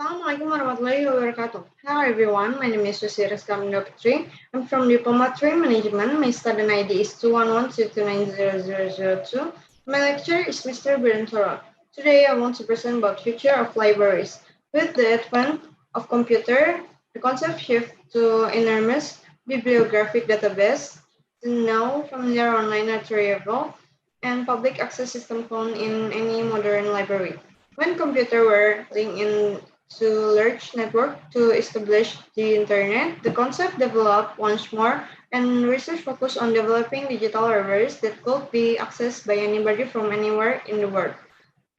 Assalamualaikum warahmatullahi wabarakatuh. Hello everyone, my name is Yosi, Riska, Putri. I'm from Diploma 3 Management. My student ID is 211-229-0002. My lecturer is Mr. Budiantoro. Today I want to present about future of libraries. With the advent of computer, the concept shift to enormous bibliographic database, the now familiar online retrieval, and public access system found in any modern library. When computers were linked into large network to establish the internet, the concept developed once more, and research focused on developing digital libraries that could be accessed by anybody from anywhere in the world.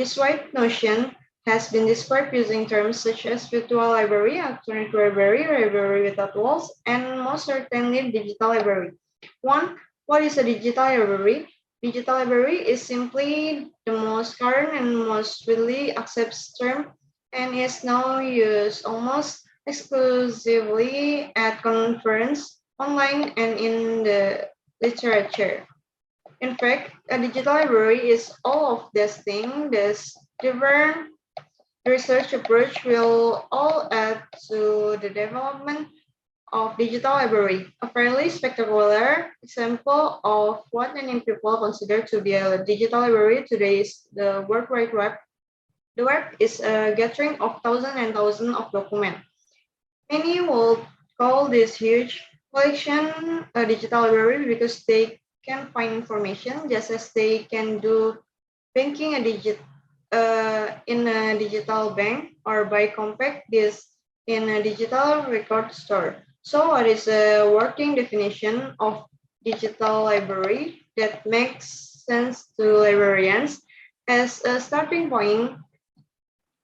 This wide notion has been described using terms such as virtual library, electronic library, library without walls, and most certainly digital library. One, what is a digital library? Digital library is simply the most current and most widely accepted term and is now used almost exclusively at conference, online, and in the literature. In fact, a digital library is all of these things. This different research approach will all add to the development of digital library. A fairly spectacular example of what many people consider to be a digital library today is the World Wide Web. The web is a gathering of thousands and thousands of documents. Many will call this huge collection a digital library because they can find information just as they can do banking in a digital bank or buy compact disc in a digital record store. So what is a working definition of digital library that makes sense to librarians? As a starting point,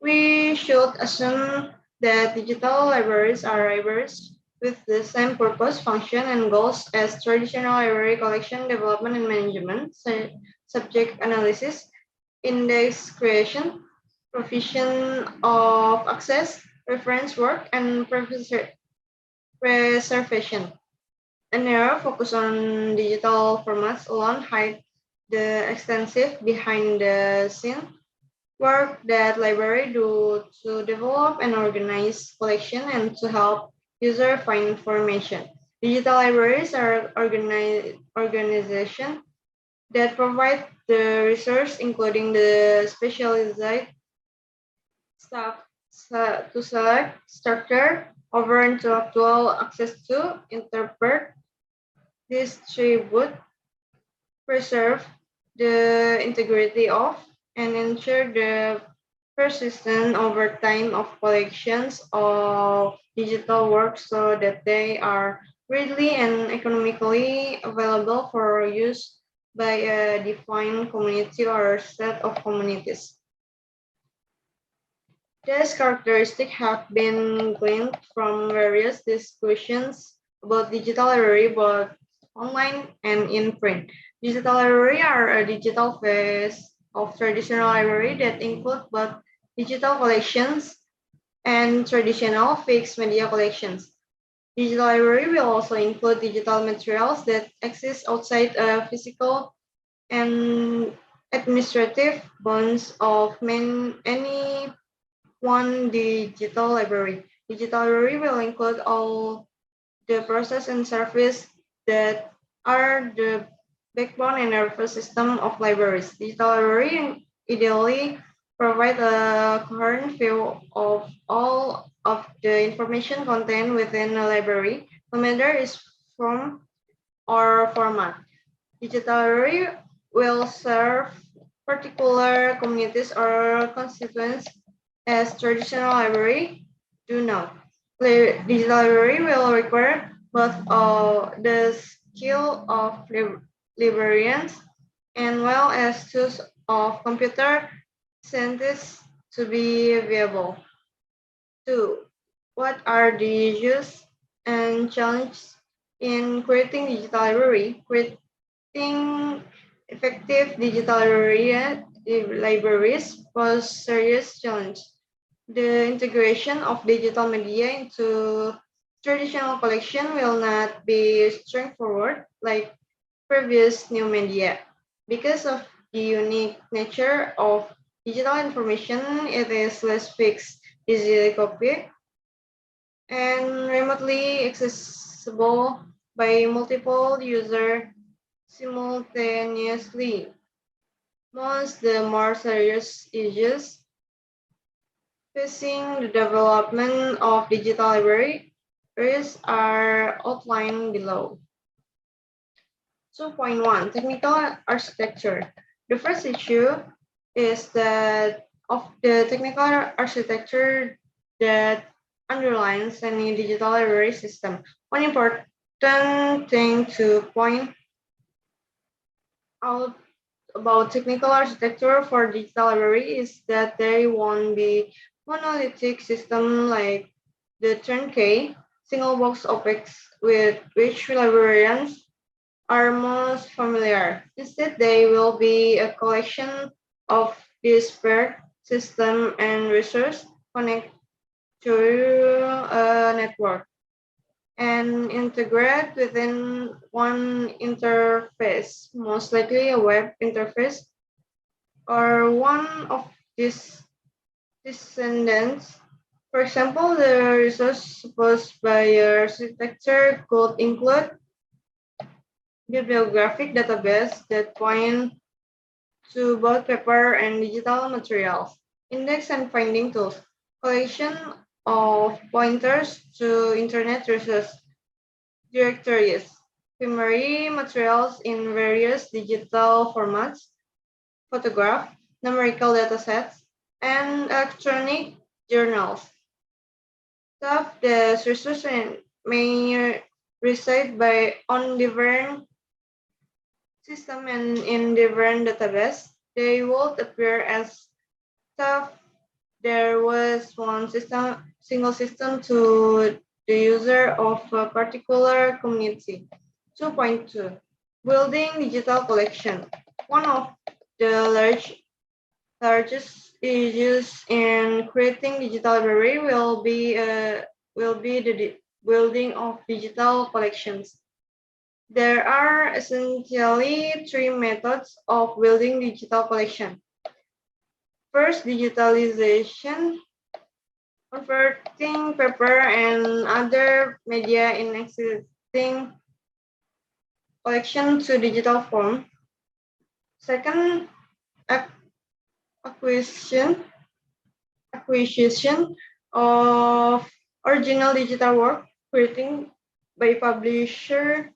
we should assume that digital libraries are libraries with the same purpose, function, and goals as traditional library collection, development, and management, subject analysis, index creation, provision of access, reference work, and preservation. A narrow focus on digital formats alone hides the extensive behind the scene work that libraries do to develop and organize collection and to help users find information. Digital libraries are organizations that provide the resource, including the specialized staff to select, structure, over intellectual access to, interpret, distribute, preserve the integrity of, and ensure the persistence over time of collections of digital works so that they are readily and economically available for use by a defined community or set of communities. These characteristics have been gleaned from various discussions about digital library, both online and in print. Digital library are a digital phase of traditional library that include both digital collections and traditional fixed media collections. Digital library will also include digital materials that exist outside a physical and administrative bounds of any one digital library. Digital library will include all the process and service that are the backbone and nervous system of libraries. Digital library ideally provide a coherent view of all of the information contained within a library, no matter its form or format. Digital library will serve particular communities or constituents as traditional library do not. Digital library will require both the skill of librarians and well as tools of computer scientists to be viable. Two, what are the issues and challenges in creating digital library? Creating effective digital libraries pose serious challenge. The integration of digital media into traditional collection will not be straightforward like previous new media. Because of the unique nature of digital information, it is less fixed. easily copied, and remotely accessible by multiple users simultaneously. Most the more serious issues facing the development of digital libraries are outlined below. 2.1 Technical architecture. The first issue is that of the technical architecture that underlines any digital library system. One important thing to point out about technical architecture for digital library is that they won't be monolithic system like the turnkey single box OPEX with which librarians are most familiar. Instead, they will be a collection of disparate systems and resources connected to a network and integrate within one interface, most likely a web interface or one of these descendants. For example, the resource supposed by architecture could include bibliographic database that point to both paper and digital materials, index and finding tools, collection of pointers to internet resource directories, primary materials in various digital formats, photograph, numerical datasets, and electronic journals. Stuff the resources may reside on different system and in different database. They would appear as stuff there was one single system to the user of a particular community. 2.2 Building digital collection. One of the largest issues in creating digital library will be the building of digital collections. There are essentially three methods of building digital collection. First, digitalization, converting paper and other media in existing collection to digital form. Second, acquisition of original digital work created by publisher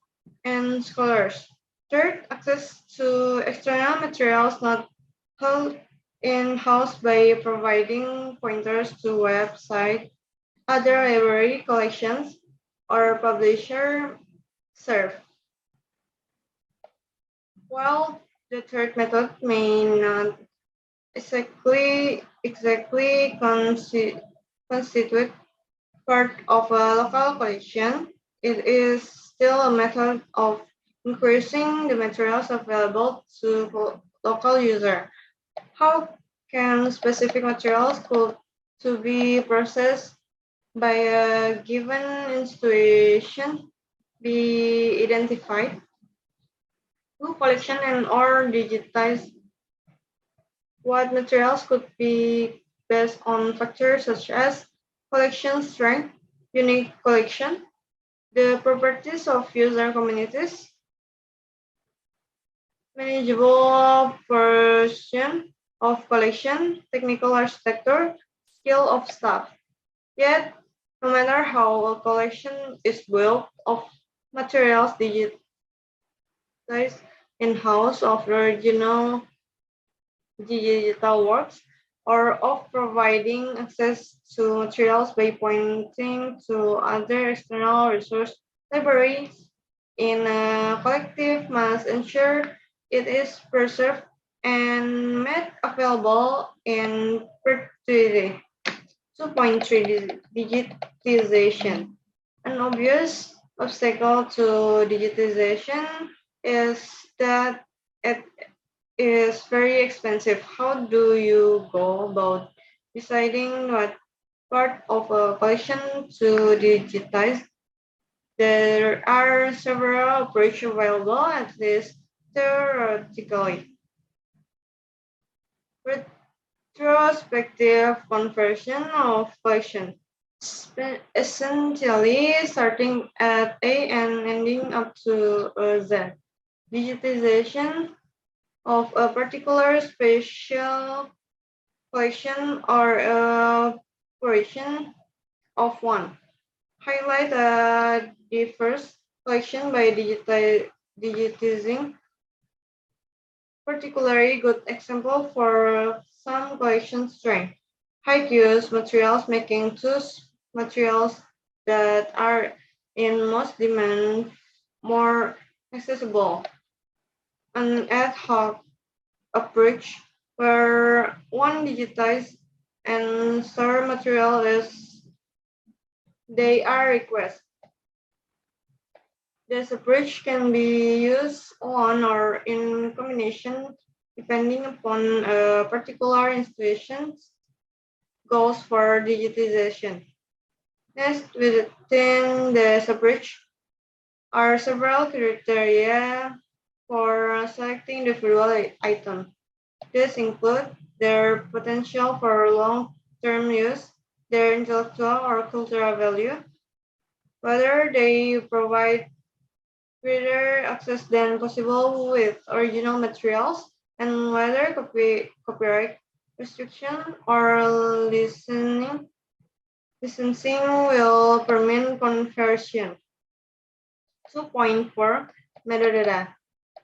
and scholars. Third, access to external materials not held in-house by providing pointers to website, other library collections, or publisher serve. While the third method may not exactly constitute part of a local collection, it is still a method of increasing the materials available to local user. How can specific materials to be processed by a given institution be identified? Who collection and or digitize what materials could be based on factors such as collection strength, unique collection, the properties of user communities, manageable version of collection, technical architecture, skill of staff. Yet, no matter how a collection is built of materials digitized in-house of original digital works, or of providing access to materials by pointing to other external resource libraries in a collective must ensure it is preserved and made available in perpetuity. 2.3 Digitization. An obvious obstacle to digitization is that it is very expensive. How do you go about deciding what part of a collection to digitize? There are several approaches available, at least theoretically. retrospective conversion of collection, essentially starting at A and ending up to Z. Digitization of a particular spatial collection or a portion of one. Highlight a diverse collection by digitizing. Particularly good example for some collection strength. High-use materials making those materials that are in most demand more accessible. An ad hoc approach where one digitize and store material as they are requested. This approach can be used alone or in combination depending upon a particular institution's goals for digitization. Next, within this approach are several criteria for selecting individual items. These include their potential for long-term use, their intellectual or cultural value, whether they provide greater access than possible with original materials, and whether copyright restriction or licensing will permit conversion. 2.4 Metadata.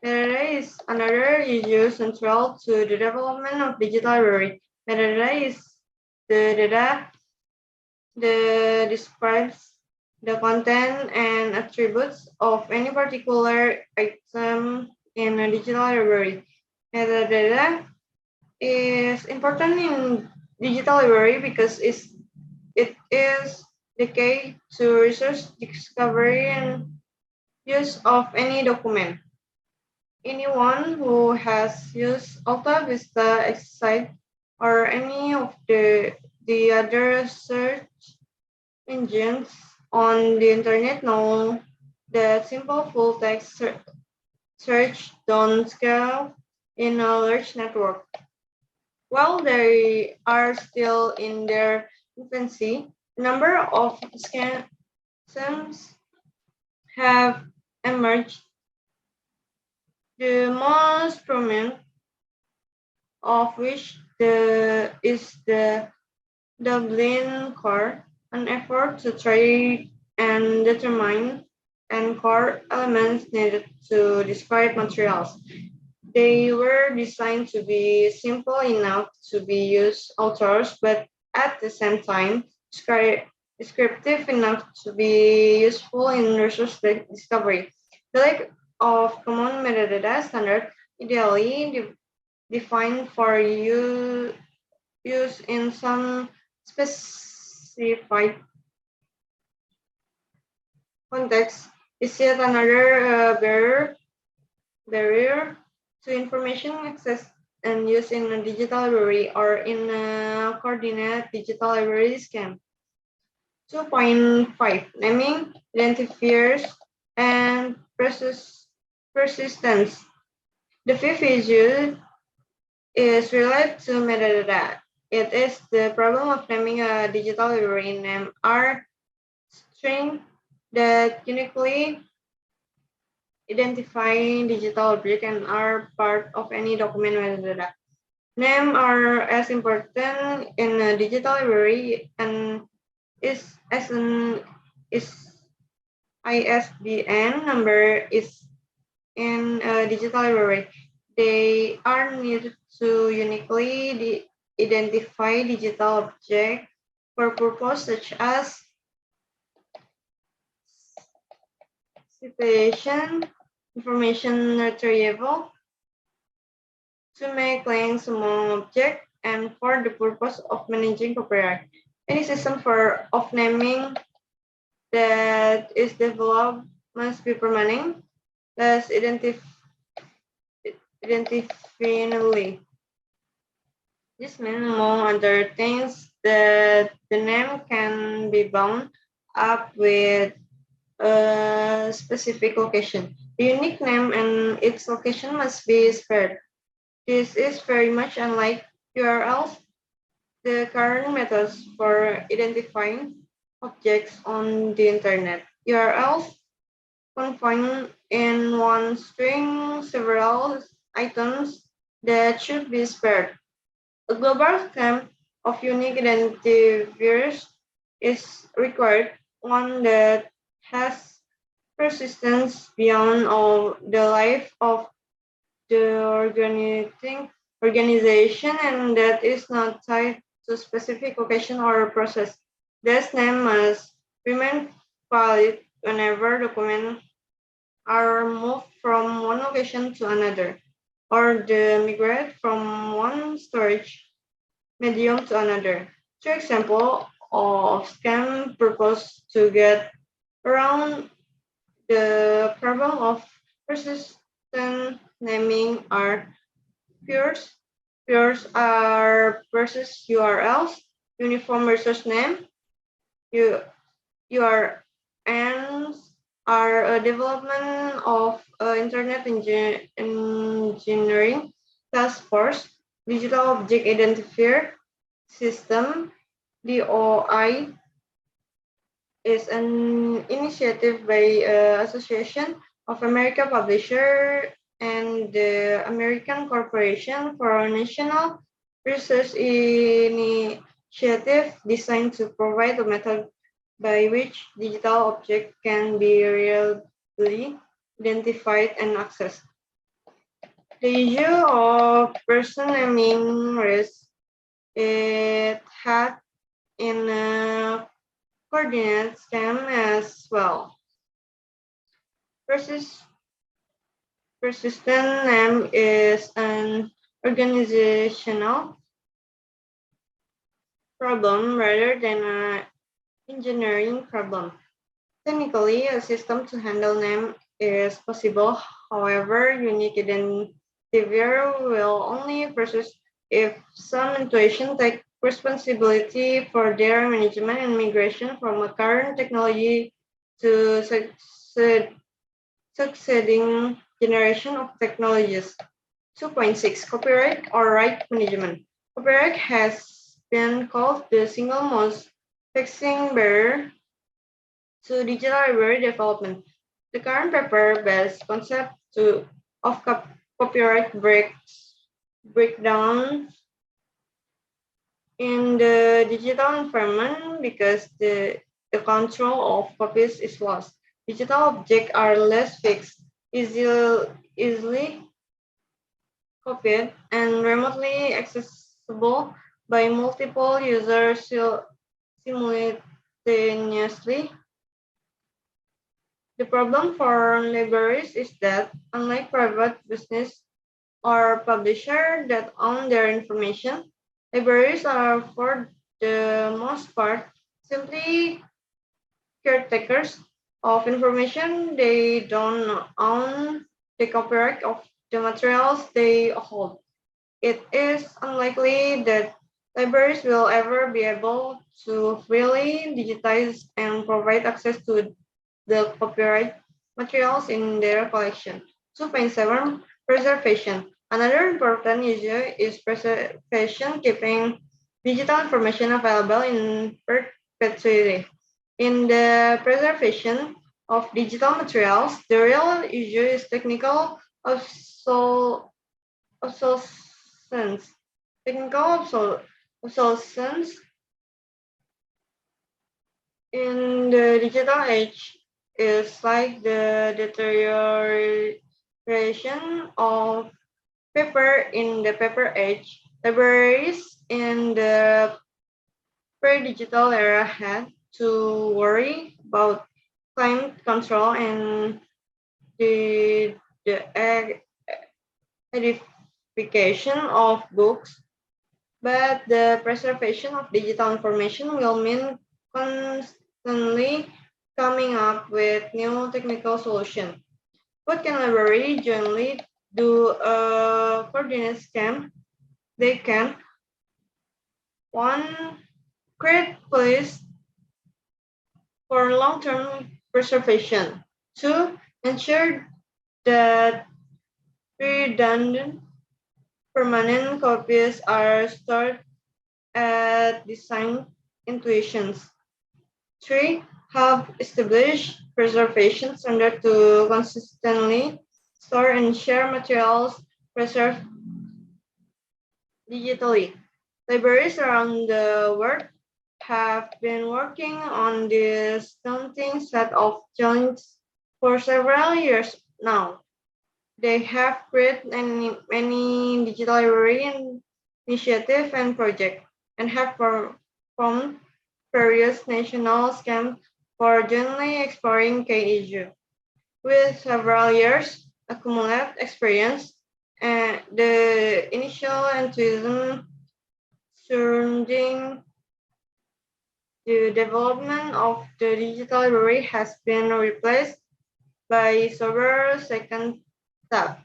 Metadata is another issue central to the development of digital library. Metadata is the data that describes the content and attributes of any particular item in a digital library. Metadata is important in digital library because it is the key to research, discovery, and use of any document. Anyone who has used Alta Vista Excite or any of the other search engines on the internet know that simple full text search don't scale in a large network. While they are still in their infancy, a number of scams have emerged. The most prominent of which is the Dublin Core, an effort to try and determine and core elements needed to describe materials. They were designed to be simple enough to be used outdoors, but at the same time, descriptive enough to be useful in resource discovery. The lack of common metadata standard, ideally defined for use in some specified context, is yet another barrier to information access and use in a digital library or in a coordinated digital library scheme. 2.5 Naming, identifiers, and persistence. The fifth issue is related to metadata. It is the problem of naming a digital library name are string that uniquely identify digital object and are part of any document metadata. Names are as important in a digital library and is as an is ISBN number is in a digital library. They are needed to uniquely identify digital objects for purposes such as citation, information retrieval, to make links among objects, and for the purpose of managing copyright. Any system of naming that is developed must be permanent, thus identifiably. This means, among other things, that the name can be bound up with a specific location. The unique name and its location must be spared. This is very much unlike URLs the current methods for identifying objects on the internet. URLs confined in one string several items that should be spared. A global stamp of unique identifiers is required, one that has persistence beyond all the life of the organization and that is not tied to specific occasion or process. This name must remain valid whenever documents are moved from one location to another or they migrate from one storage medium to another. Two examples of scam purpose to get around the problem of persistent naming are peers. Peers are versus URLs, uniform versus name. U, URNs are a development of Internet Engineering Task Force, Digital Object Identifier System, DOI, is an initiative by Association of American Publishers and the American Corporation for National Research Initiative designed to provide a method by which digital objects can be reliably identified and accessed. The issue of person naming risk it had in a coordinate scam as well. Persist, persistent name is an organizational problem rather than an engineering problem. Technically, a system to handle name is possible. However, unique identifier will only persist if some institution take responsibility for their management and migration from a current technology to succeeding generation of technologies. 2.6 Copyright or right management. Copyright has been called the single most vexing barrier to digital library development. The current paper-based concept of copyright breakdown in the digital environment because the control of copies is lost. Digital objects are less fixed, easily copied, and remotely accessible by multiple users simultaneously. The problem for libraries is that, unlike private business or publishers that own their information, libraries are, for the most part, simply caretakers of information. They don't own the copyright of the materials they hold. It is unlikely that libraries will ever be able to freely digitize and provide access to the copyright materials in their collection. 2.7 Preservation. Another important issue is preservation, keeping digital information available in perpetuity. In the preservation of digital materials, the real issue is technical obsolescence. Technical obsolescence in the digital age is like the deterioration of paper in the paper age. Libraries in the pre-digital era had to worry about climate control and the edification of books, but the preservation of digital information will mean constantly coming up with new technical solutions. What can library generally do a coordinate scam? They can one create policies for long-term preservation. Two, ensure that redundant permanent copies are stored at design intuitions. 3. Have established preservation standards to consistently store and share materials preserved digitally. Libraries around the world have been working on this daunting set of challenges for several years now. They have created many digital library initiatives and projects and have formed various national schemes for jointly exploring key issues. With several years accumulated experience and the initial enthusiasm surrounding the development of the digital library has been replaced by several second tab.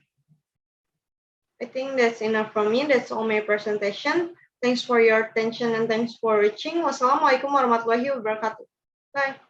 I think that's enough from me. That's all my presentation. Thanks for your attention and thanks for watching. Wassalamualaikum warahmatullahi wabarakatuh. Bye.